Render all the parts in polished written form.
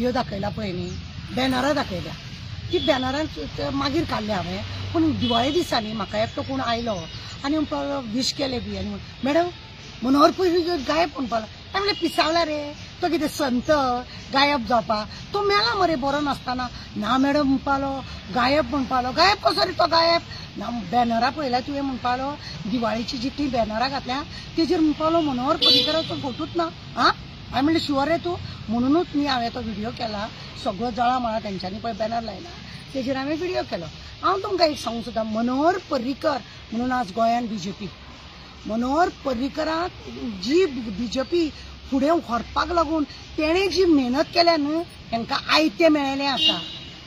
Video दाखयला पळय न्ही, बॅनरां दाखयल्या, ती बॅनरां मागीर काडल्या हांवें, पूण दिवाळे दिसांनी म्हाका एकटो कोण आयलो आनी विश केले बी आनी मॅडम मनोहर पर्रीकर गायब म्हणपाक लागलो. हांवें म्हणलें पिसावला रे, तो कितें संत गायब जावपा, तो मेला मरे बरो नासतना. ना मॅडम म्हणपालो गायब म्हणपालो, गायब कसो रे तो गायब ना. बॅनरां पळयल्या तुवें म्हणपालो, दिवाळीची जितली बॅनरां घातल्या तेजेर म्हणपालो मनोहर पर्रीकराचो फोटोच ना. हां हांवें म्हणलें शुअर रे तूं, म्हणूनच न्ही हांवें तो व्हिडिओ केला. सगळो जळामळा तेंच्यांनी पळय बॅनर लायला तेजेर हांवें व्हिडिओ केलो. हांव तुमकां एक सांगूं सोदतां, मनोहर पर्रीकर म्हणून आज गोंयान बीजेपी, मनोहर पर्रीकराक जी बीजेपी फुडें व्हरपाक लागून तेणें जी मेहनत केल्या न्हय तांकां आयतें मेळ्ळेलें आसा.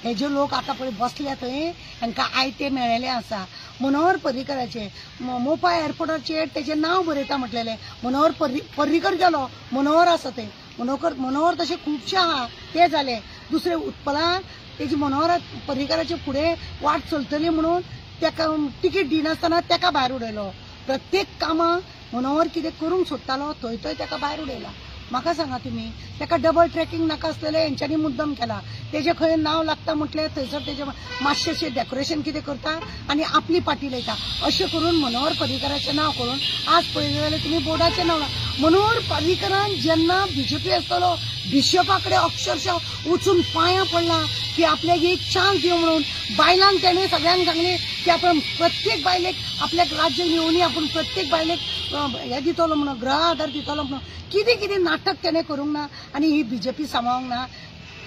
हे जे लोक आतां पळय बसल्या थंय तांकां आयतें मेळ्ळेलें आसा. मनोहर पर्रीकराचें मोपा एअरपोर्टाचेर तेजें नांव बरयता म्हटलेलें, मनोहर पर्रीकर गेलो, मनोहर आसा थंय, मनोहर तशें खुबशे आहा ते जाले. दुसरे उत्पलाक तेजी मनोहर पर्रीकराचे फुडें वाट चलतली म्हणून ताका तिकीट दिनासतना ताका भायर उडयलो. प्रत्येक कामाक मनोहर कितें करूंक सोदतालो थंय थंय ताका भायर उडयला. म्हाका सांगा तुमी, ताका डबल ट्रॅकिंग नाका आसलेलें हेंच्यांनी मुद्दम केला. तेजे खंय नांव लागता म्हटलें थंयसर तेजें मातशेंशें डेकोरेशन कितें करता आनी आपली पाटी लायता. अशें करून मनोहर पर्रीकराचें नांव करून आज पळयलें जाल्यार तुमी बोर्डाचें नांव. मनोहर पर्रीकरान जेन्ना बीजेपी आसतलो बिशपाकडे अक्षरशः वचून पांयां पडला की आपल्याक एक चान्स दिवं म्हणून. बायलांक तेणें सगळ्यांक सांगलें की आपण प्रत्येक बायलेक आपल्याक राज्य येवनी आपण प्रत्येक बायलेक हे दितलो म्हणून, ग्रह आधार दितलो म्हणून. कितें कितें नाटक तेणें करूंक ना आनी ही बीजेपी सांबाळूंक ना.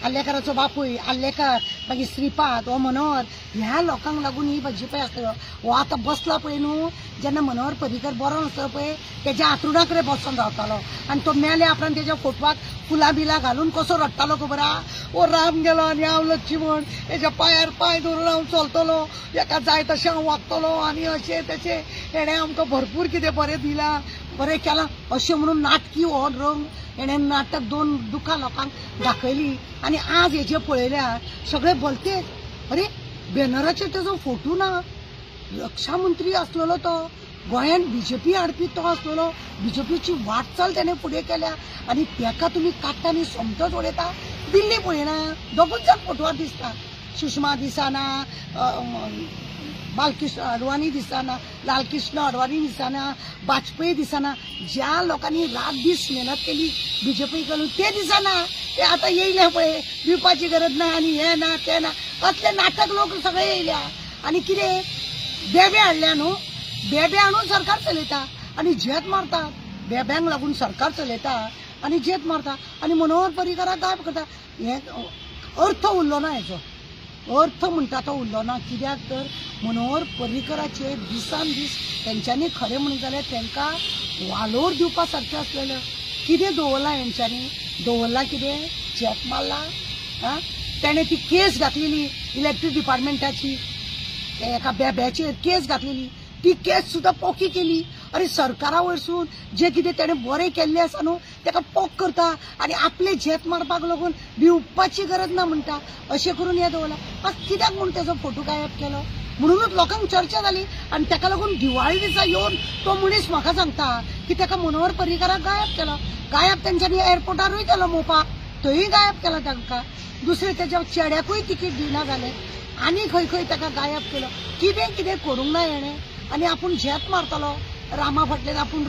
आल्लेकाराचो बापूय आल्लेकार, मागीर श्रीपाद हो मनोहर, ह्या लोकांक लागून ही बीजेपी आसलो. हो आतां बसला पळय न्हू, जेन्ना मनोहर पर्रीकर बरो नासलो पळय तेज्या आंतरुणा कडेन बसून रावतालो आनी तो मेल्या उपरांत तेज्या फोटवाक फुलां बिलां घालून कसो रडटालो खबर आहा. ओ राम गेलो आनी हांव लक्ष्मण, हेज्या पांयार पांय धरून हांव चलतलो, हेका जाय तशें हांव वागतलो आनी अशें तशें. हेणें आमकां भरपूर कितें बरें दिलां, बरें केलां अशें म्हणून नाटकी हो रंग हेणें नाटक दोन दुखां लोकांक दाखयली. आनी आज हेजे पळयल्यार सगळे बोलते, अरे बॅनराचेर तेजो फोटो ना. रक्षा मंत्री आसलेलो तो, गोंयान बीजेपी हाडपी तो आसलेलो, बीजेपीची वाटचाल तेणें फुडें केल्या आनी तेका तुमी काडटा आनी सोमतोच उडयता. दिल्ली पळयना, दोगूच जाण फोटवार दिसता. सुषमा दिसना, बालकृष्ण अडवाणी दिसना, लालकृष्ण अडवाणी दिसना, वाजपेयी दिसना. ज्या लोकांनी रात दीस मेहनत केली बीजेपी कडून ते दिसना. ते आतां येयले पळय, दिवपाची गरज ना आनी हे ना ते ना, असले नाटक लोक सगळे येयल्या. आनी कितें बेबे हाडल्या न्हू, बेबे हाडून सरकार चलयता आनी झेत मारता. बेब्यांक लागून सरकार चलयता आनी झेत मारता आनी मनोहर पर्रीकराक गायब करता. हे अर्थ उरलो ना, हेजो अर्थ म्हणटा तो उरलो ना. कित्याक तर मनोहर पर्रीकराचे दिसान दीस तेंच्यांनी खरें म्हणून जाल्यार तांकां वालोर दिवपा सारकें आसलेलें. कितें दवरलां हेंच्यांनी, दवरलां कितें, झेत मारला. आं तेणें ती केस घातलेली इलेक्ट्रीक डिपार्टमेंटाची, एका बेब्याचेर केस घातलेली, ती केस सुद्दां पोकी केली. अरे सरकारा वयरसून जे कितें तेणें बरें केल्लें आसा न्हू ताका पोक करता आनी आपले झेत मारपाक लागून भिवपाची गरज ना म्हणटा. अशें करून हें दवरलां. आज कित्याक म्हूण तेजो फोटो गायब केलो म्हणूनच लोकांक चर्चा जाली आनी ताका लागून दिवाळी दिसा येवन तो मनीस म्हाका सांगता की ताका मनोहर पर्रीकराक गायब केलो. गायब तेंच्यांनी एअरपोर्टारूय केलो मोपा, थंयूय गायब केलो तांकां. दुसरे तेज्या चेड्याकूय तिकीट दिना जालें आनी खंय खंय ताका गायब केलो. कितें कितें करूंक ना हेणें. आनी आपूण झेत मारतालो रामा फाटल्यान, आपूण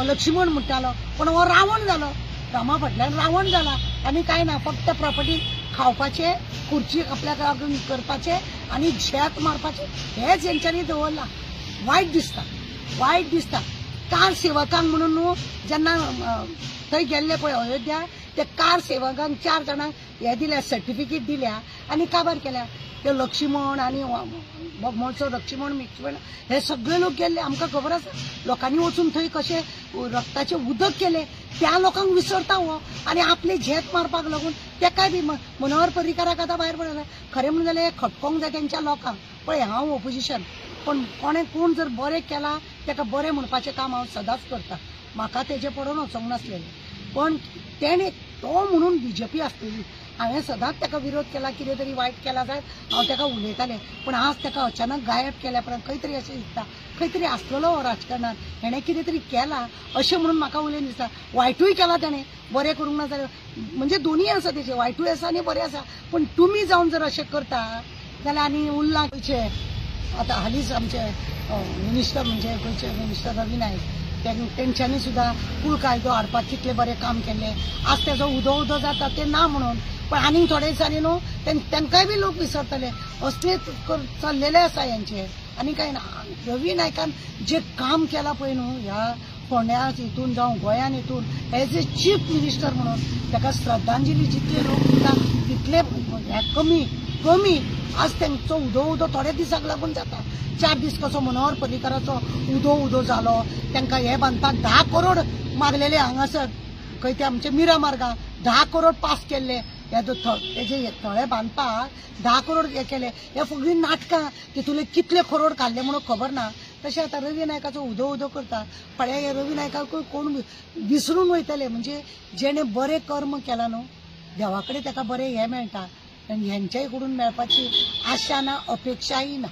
लक्ष्मण म्हणटालो पण हो रावण जालो. रामा फाटल्यान रावण जाला आनी कांय ना, फक्त प्रॉपर्टी खावपाचे, खुर्ची आपल्याक लागून करपाचे आनी झेत मारपाचे, हेच हेंच्यांनी दवरलां. वायट दिसता, वायट दिसता. कार सेवकांक म्हणून न्हू जेन्ना थंय गेल्ले पळय अयोध्या, ते कार सेवकांक 4 जाणांक हे दिल्या, सर्टिफिकेट दिल्या आनी काबार केल्या. ते लक्ष्मण आनी बोगमोळचो लक्ष्मण मिक्ष्मण हे सगळे लोक गेल्ले. आमकां खबर आसा लोकांनी वचून थंय कशें रक्ताचें उदक केलें, त्या लोकांक विसरता हो आनी आपले झेत मारपाक लागून तेकाय बी मनोहर पर्रीकराक आतां भायर पडलें. खरें म्हणून जाल्यार हें खटकोंक जाय तेंच्या लोकांक. पळय हांव ओपोजिशन, पण कोण जर बरें केलां ताका बरें म्हणपाचें काम हांव सदांच करता. म्हाका तेजे पडून वचोंक नासलेलें, पण तेणें तो म्हणून बीजेपी आसलेली हांवें सदांच ताका विरोध केला, कितें तरी वायट केला जायत हांव ताका उलयतालें, पण आज ताका अचानक गायब केल्या उपरांत खंय तरी अशें दिसता, खंय तरी आसलेलो हो राजकारणात, हेणें कितें तरी केलां अशें म्हणून म्हाका उलयन दिसता. वायटूय केलां ताणें, बरें करूंक ना जाल्यार म्हणजे दोनीय आसा तेजें, वायटूय आसा आनी बरें आसा. पण तुमी जावन जर अशें करता जाल्यार आनी उरलां खंयचे. आतां हालींच आमचे मिनिस्टर म्हणजे गोंयचे मिनिस्टर रवी नायक तेंच्यांनी सुद्दां कूळ कायदो हाडपाक कितलें बरें काम केल्लें. आज तेजो उदो उदो जाता तें ना म्हणून, पण आनीक थोडे दिसांनी न्हू तांकांय बी लोक विसरतले. असले चल्लेले आसा हेंचे आनी कांय ना. रवी नायकान जें काम केलां पळय न्हू ह्या फोंड्या हितून जावं गोंयान हितून एज ए चीफ मिनिस्टर म्हणून ताका श्रद्धांजली जितले लोक दिता तितले कमी कमी. आज तांचो उदो उदो थोड्या दिसाक लागून जाता. 4 दीस कसो मनोहर पर्रीकाराचो उदो उदो जालो, तांकां हे बांदपाक 10 करोड मागलेले हांगासर खंय ते आमचे मिरा मार्गां 10 करोड पास केल्ले. तेजे थळे बांदपाक 10 करोड हे केले. हे सगळीं नाटकां तितूंतले कितले करोड काडले म्हणून खबर ना. तशें आतां रवी नायकाचो उदो उदो करता. फाल्यां हे रवी नायकाक कोण विसरून वयतले. म्हणजे जेणें बरें कर्म केलां न्हू देवा कडेन ताका बरें हें मेळटा आनी हेंच्याय कडून मेळपाची आशा ना, अपेक्षाय ना.